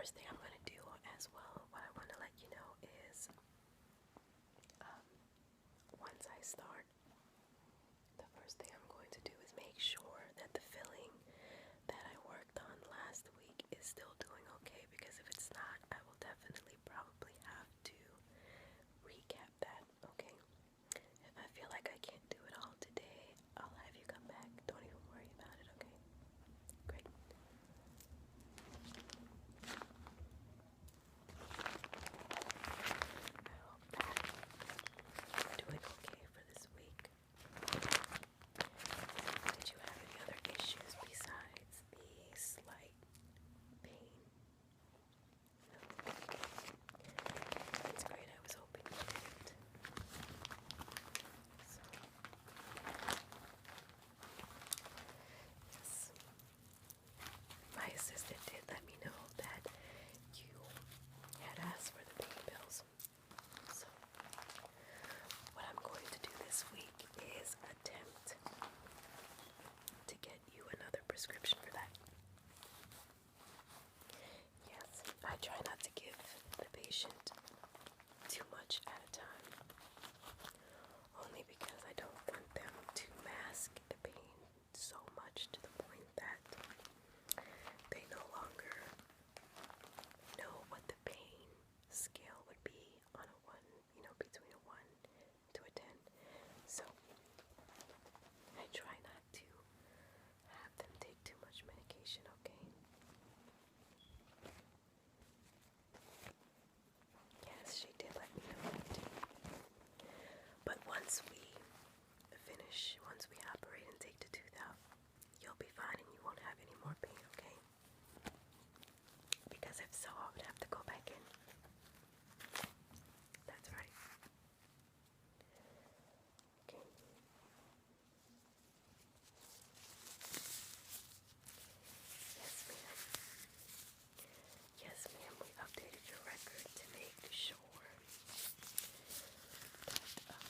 first thing I'm going to do as well, what I want to let you know is once I start, the first thing I'm going to do is make sure that the filling that I worked on last week is still doing okay, because if it's not, I will definitely probably have to recap that, okay? If I feel like I can't do it all today, I'll have you come back. Don't even worry about it, okay? Great. I hope that you're doing okay for this week. Did you have any other issues besides the slight pain? No. That's great. I was hoping you didn't. So, yes. My assistant did let me know that you had asked for the pain pills. So, what I'm going to do this week is attempt to get you another prescription for that. Yes, I try not to give the patient too much at a time, only because I don't want them to mask the pain so much to the point that they no longer know what the pain scale would be on a 1, between a 1 to a 10. So I try not to have them take too much medication, okay? Yes, she did let me know that too. But once we operate and take the tooth out, you'll be fine and you won't have any more pain, okay? Because if so, I would have to go back in. That's right. Okay. Yes, ma'am. Yes, ma'am. We updated your record to make sure that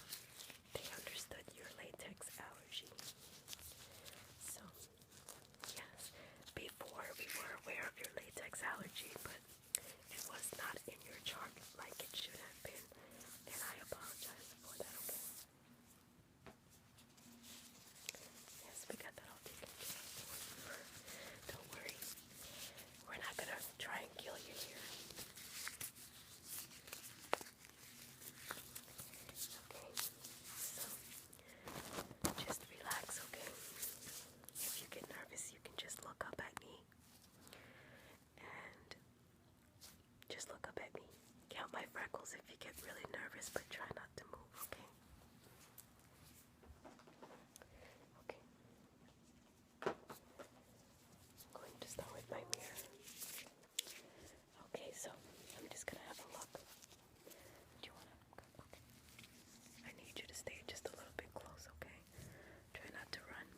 they understood your latex allergy. So, yes, before we were aware of your latex allergy, but it was not in your chart like it should have been, and I apologize for that, okay? Yes, we got that all taken care of. Don't worry. We're not gonna try and kill you here. Okay, so just relax, okay? If you get nervous, you can just look up at me. And just look up at me. Count my freckles if you get really nervous, but try not to move, okay? Okay. I'm going to start with my mirror. Okay, so I'm just gonna have a look. Do you wanna? Okay. I need you to stay just a little bit close, okay? Try not to run.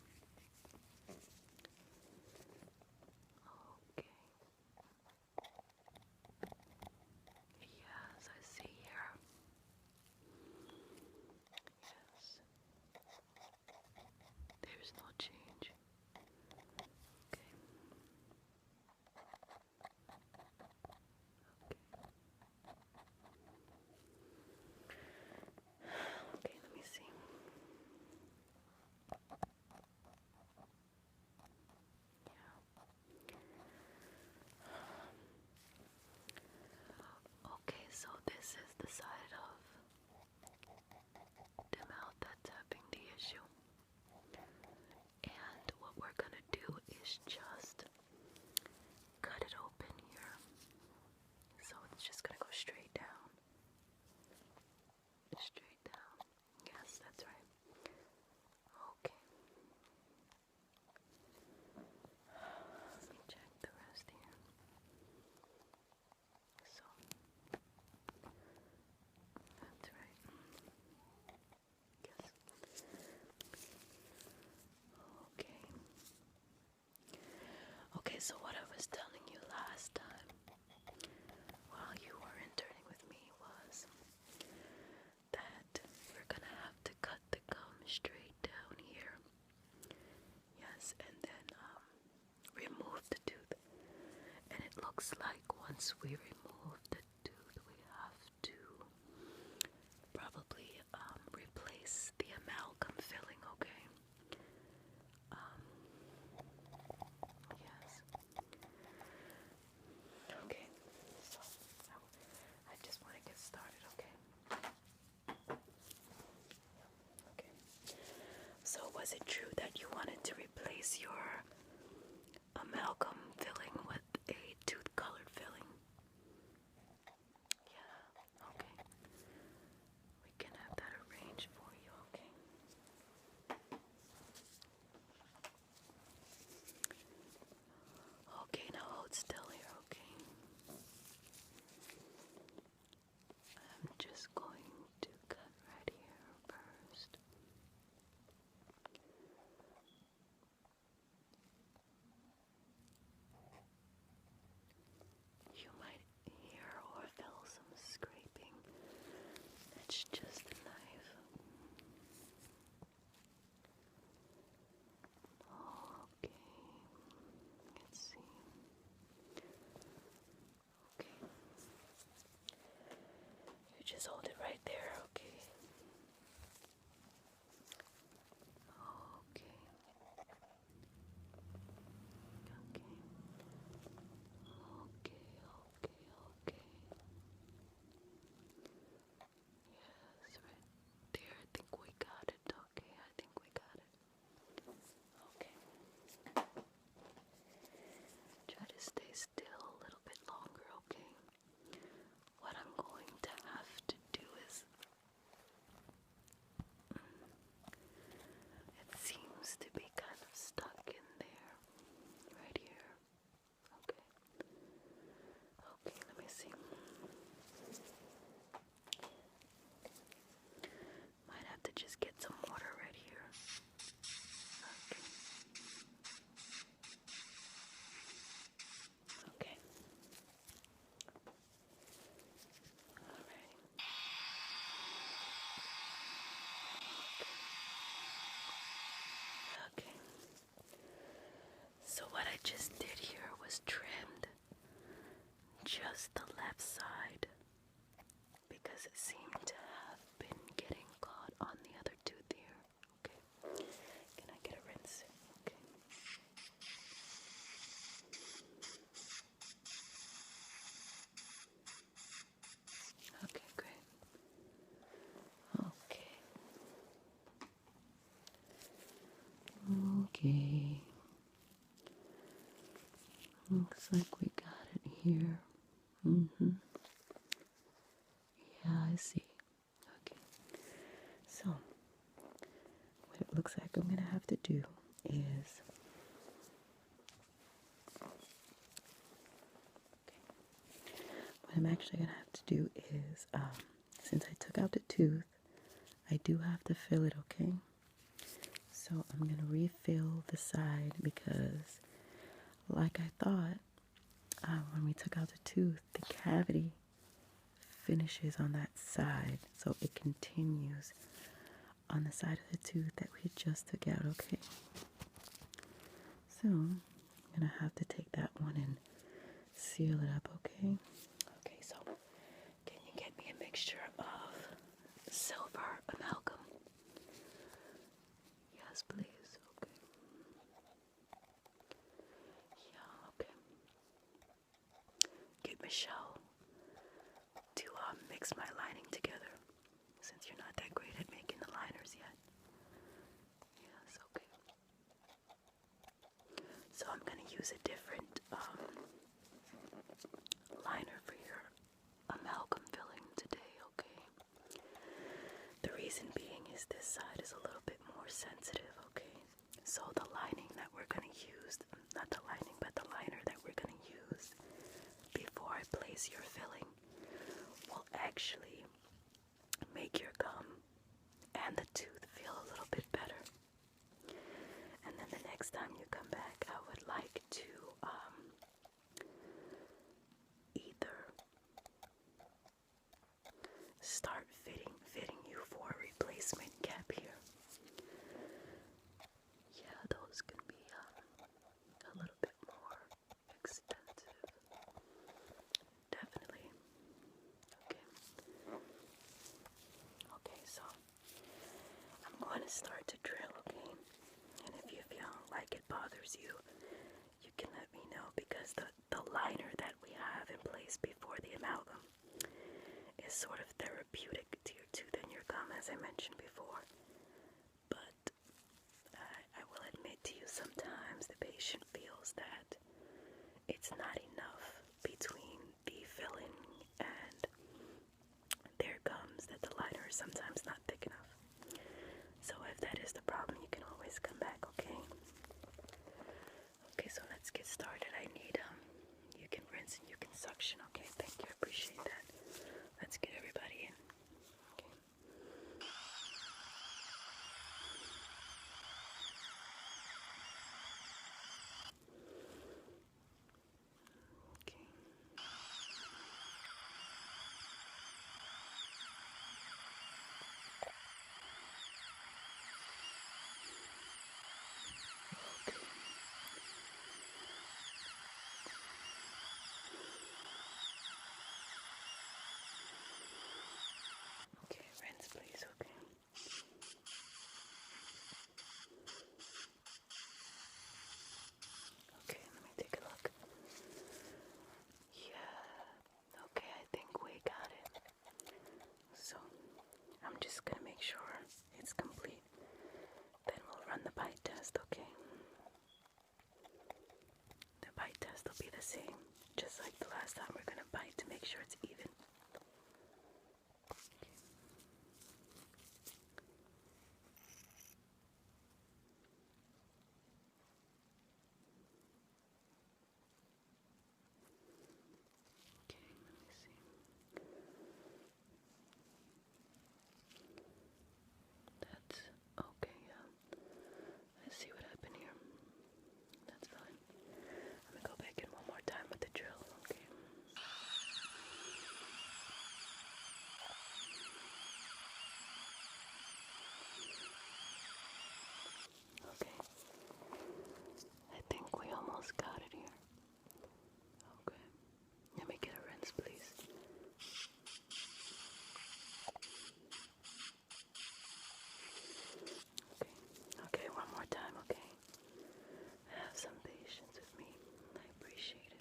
Okay. Yes, I see here. Yes. There's no change. Okay. Okay, let me see. Yeah. Okay, so this is the side of the mouth that's having the issue. And what we're gonna do is just cut it open here. So it's just gonna go straight down. Straight down. Yes, that's right. Okay. Let me check the rest here. So that's right. Yes. Okay. Okay, so what I was telling you last time while you were interning with me was that we're gonna have to cut the gum straight down here. Yes, and then remove the tooth. And it looks like once we remove the tooth, we have to probably replace the amalgam filling, okay? Yes. Okay, so I just want to get started, okay? Okay. So was it true that you wanted to replace your amalgam filling with a tooth-colored filling? Yeah, okay. We can have that arranged for you, okay? Okay, now hold still here, okay? I'm just going to cut right here first. You might hear or feel some scraping. It's just a knife. Okay, let's see. Okay. You just hold it right there, okay? Okay. Okay. Okay. Yes, right there. I think we got it. Okay, I think we got it. Okay. Try to stay still a little bit longer, okay? What I'm going to have to do is, it seems to be kind of stuck in there, right here. Okay. Okay, let me see. Might have to just get some water right here. Okay. Okay. Alright. Okay. So what I just did here was trimmed just the left side because it seemed to have been getting caught on the other tooth here. Okay. Can I get a rinse? Okay. Okay, great. Okay. Okay. Looks like we got it here. Yeah, I see. Okay. So, what it looks like I'm going to have to do is... What I'm actually going to have to do is, since I took out the tooth, I do have to fill it, okay? So I'm going to refill the side because, like I thought, when we took out the tooth, the cavity finishes on that side. So it continues on the side of the tooth that we just took out, okay? So I'm going to have to take that one and seal it up, okay? Okay, so can you get me a mixture of silver amalgam? Yes, please. Okay. Yeah, okay. Get Michelle to mix my lining together, since you're not that great at making the liners yet. Yes, okay. So I'm going to use a different liner for your amalgam filling today, okay? The reason being is this side is a little bit more sensitive, okay? So the lining that we're going to use, not the lining, but the liner that we're going to use before I place your filling will actually make your gum and the tooth feel a little bit better. And then the next time you come back, I would like to either start fitting you for a replacement cap here. Yeah, those can be a little bit more expensive. bothers you, you can let me know, because the liner that we have in place before the amalgam is sort of therapeutic to your tooth and your gum, as I mentioned before. But I will admit to you, sometimes the patient feels that it's not enough between the filling and their gums, that the liner is sometimes not thick enough. So if that is the problem, you can always come back, okay? Okay, so let's get started. I need, you can rinse and you can suction, okay? Thank you, I appreciate that. Let's get everybody in, okay? Okay. Okay, rinse please, okay? Okay, let me take a look. Yeah, okay, I think we got it. So, I'm just gonna make sure it's complete. Then we'll run the bite test, okay? The bite test will be the same. Just like the last time, we're gonna bite to make sure it's even. Okay, let me see. That's okay, yeah. I see what happened here. That's fine. I'm gonna go back in one more time with the drill, okay? Okay. I think we almost got it here. Okay. Let me get a rinse, please. Okay, one more time, okay? Have some patience with me. I appreciate it.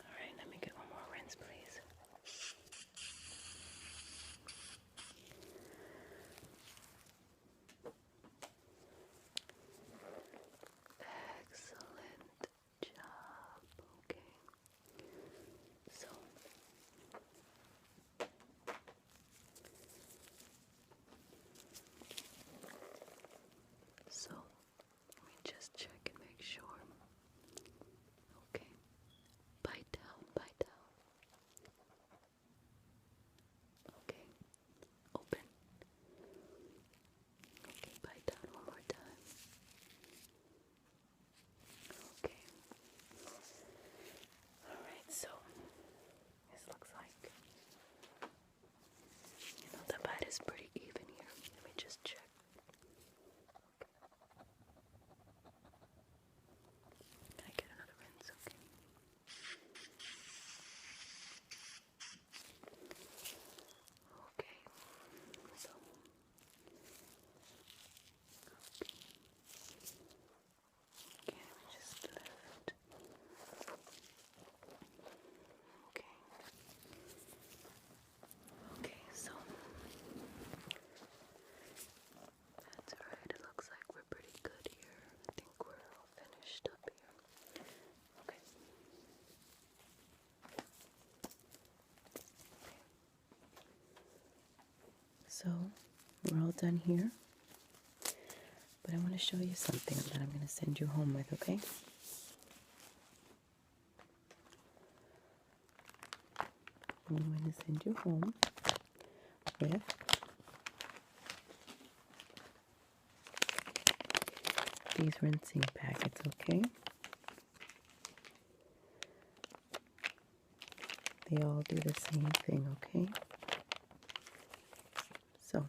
Alright, let me get one more rinse, please. Excellent job. Okay. So, let me just check and make sure. Okay. Bite down, bite down. Okay. Open. Okay, bite down one more time. Okay. Alright, so this looks like, the bite is pretty even here. Let me just check. Can I get another rinse? Okay. Okay. So. Okay, let me just lift. Okay. Okay, so that's alright. It looks like we're pretty good here. I think we're all finished up here. Okay. So we're all done here. But I want to show you something that I'm going to send you home with, okay? I'm going to send you home with these rinsing packets, okay? They all do the same thing, okay? So,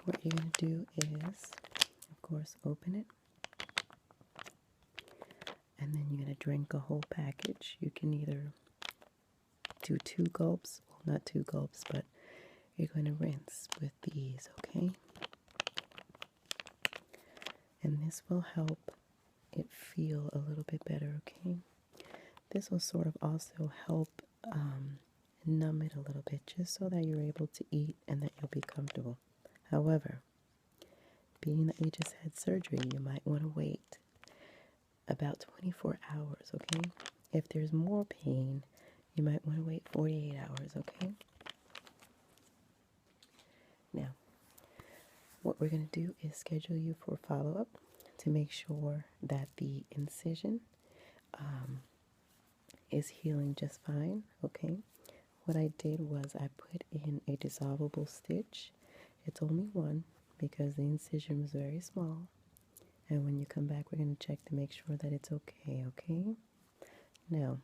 what you're going to do is, of course, open it. And And then you're going to drink a whole package. You can either do 2 gulps, well, not 2 gulps, but you're going to rinse with these, okay? And this will help it feel a little bit better, okay? This will sort of also help numb it a little bit, just so that you're able to eat and that you'll be comfortable. However, being that you just had surgery, you might want to wait about 24 hours, okay? If there's more pain, you might want to wait 48 hours, okay? Now, what we're going to do is schedule you for follow-up to make sure that the incision is healing just fine, okay? What I did was I put in a dissolvable stitch. It's only one because the incision was very small. And when you come back, we're going to check to make sure that it's okay, okay? Now,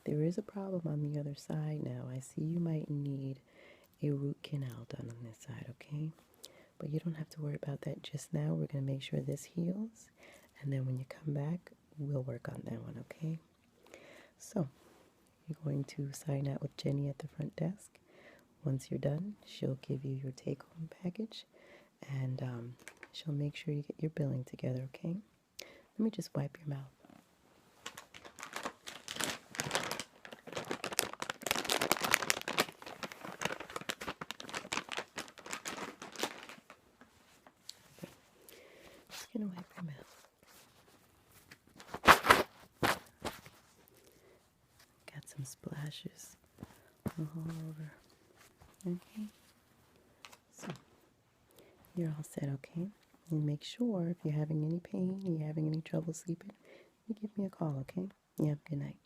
there is a problem on the other side now. I see you might need a root canal done on this side, okay? But you don't have to worry about that just now. We're going to make sure this heals. And then when you come back, we'll work on that one, okay? So, you're going to sign out with Jenny at the front desk. Once you're done, she'll give you your take-home package. And she'll make sure you get your billing together, okay? Let me just wipe your mouth. Okay. Just gonna wipe your mouth. Got some splashes all over. Okay. So you're all set, okay? And make sure if you're having any pain, you're having any trouble sleeping, you give me a call, okay? You have a good night.